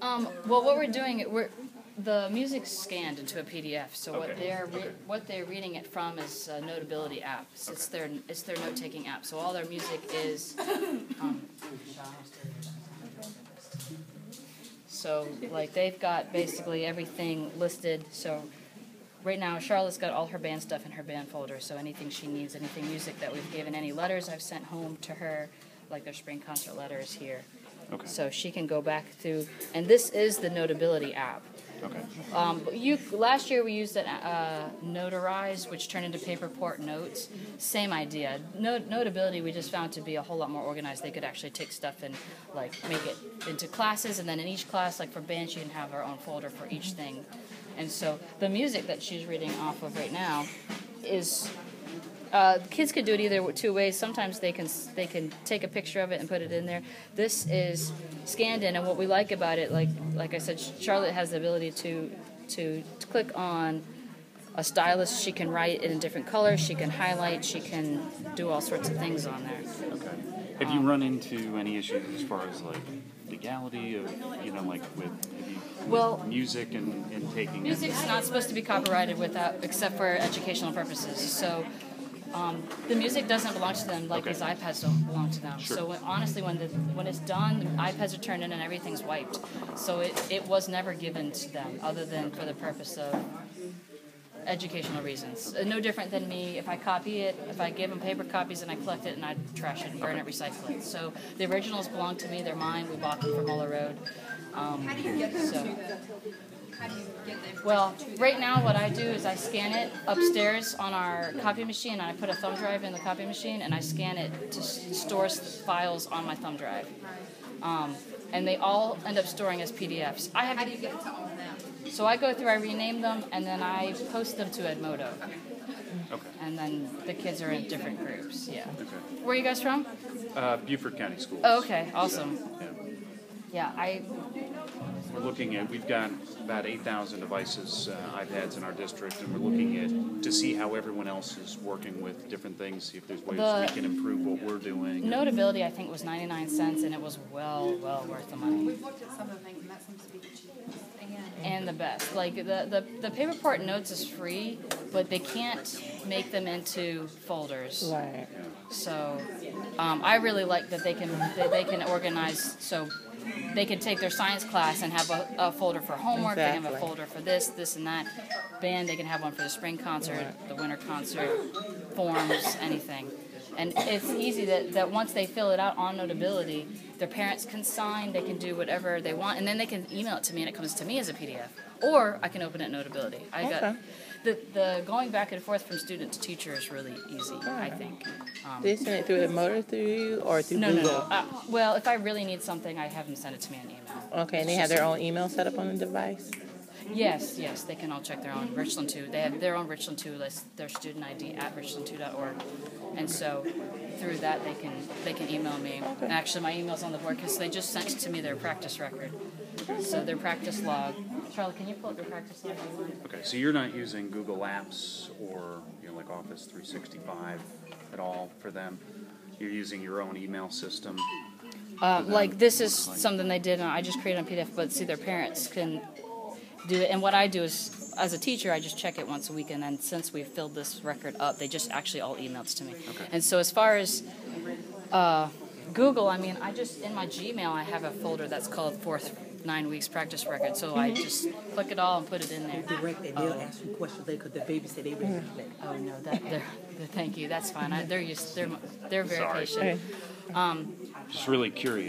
Well, what we're doing, the music's scanned into a PDF. So Okay. what they're reading it from is a Notability app. So it's their note taking app. So all their music is. So like they've got basically everything listed. So right now Charlotte's got all her band stuff in her band folder. So anything she needs, anything music that we've given, any letters I've sent home to her, like their spring concert letters here. Okay. So she can go back through, and this is the Notability app. Okay. Last year we used it, Notarize, which turned into Paperport Notes. Same idea. Notability we just found to be a whole lot more organized. They could actually take stuff and like make it into classes, and then in each class, like for bands, you can have our own folder for each thing. And so the music that she's reading off of right now is. Kids can do it either two ways. Sometimes they can take a picture of it and put it in there. This is scanned in, and what we like about it, like I said, Charlotte has the ability to click on a stylus. She can write it in different colors. She can highlight. She can do all sorts of things on there. Okay. Have you run into any issues as far as like legality of like with music and taking music's not supposed to be copyrighted except for educational purposes. So. The music doesn't belong to them like these iPads don't belong to them. Sure. So honestly, when it's done, the iPads are turned in and everything's wiped. So it was never given to them other than for the purpose of educational reasons. No different than me. If I copy it, if I give them paper copies and I collect it and I trash it and burn it, recycle it. So the originals belong to me. They're mine. We bought them from Mueller Road. How do you get them to them? How do you get them Well, right now what I do is I scan it upstairs on our copy machine, and I put a thumb drive in the copy machine, and I scan it to store files on my thumb drive. And they all end up storing as PDFs. How do you get it to own them? So I go through, I rename them, and then I post them to Edmodo. Okay. And then the kids are in different groups, yeah. Okay. Where are you guys from? Beaufort County Schools. Oh, okay, awesome. Yeah. We're looking at, we've got about 8,000 devices, iPads in our district, and we're looking at to see how everyone else is working with different things, see if there's ways we can improve what we're doing. Notability, I think, was 99 cents, and it was well worth the money. We've looked at some of the things, and that seems to be the cheapest. And the best. Like, the Paperport Notes is free, but they can't make them into folders. Right. Yeah. So I really like that they can organize, so they can take their science class and have a folder for homework. They can have a folder for this and that. Band, they can have one for the spring concert, the winter concert, forms, anything. And it's easy that once they fill it out on Notability, their parents can sign, they can do whatever they want, and then they can email it to me and it comes to me as a PDF. Or I can open it in Notability. The going back and forth from student to teacher is really easy, I think. They send it through Mueller through you or through No, Google? No. Well, if I really need something, I have them send it to me in email. Okay, and they have their own email set up on the device? Yes, they can all check their own Richland 2. They have their own Richland 2 list, their student ID at richland2.org. And so through that they can email me. Okay. And actually my email's on the board because they just sent to me their practice record. So their practice log. Charlie, can you pull up your practice log? Okay, so you're not using Google Apps or like Office 365 at all for them? You're using your own email system? Like this is something they did, and I just created on PDF, but see their parents can do it. And what I do is, as a teacher, I just check it once a week, and then since we've filled this record up, they just actually all emailed it to me. Okay. And so as far as Google, I mean, in my Gmail, I have a folder that's called 4th 9 weeks practice record, so I just click it all and put it in there. Direct and they'll ask you questions because the baby said they ready to play. Oh no, thank you, that's fine. They're very Sorry. patient. Just really curious.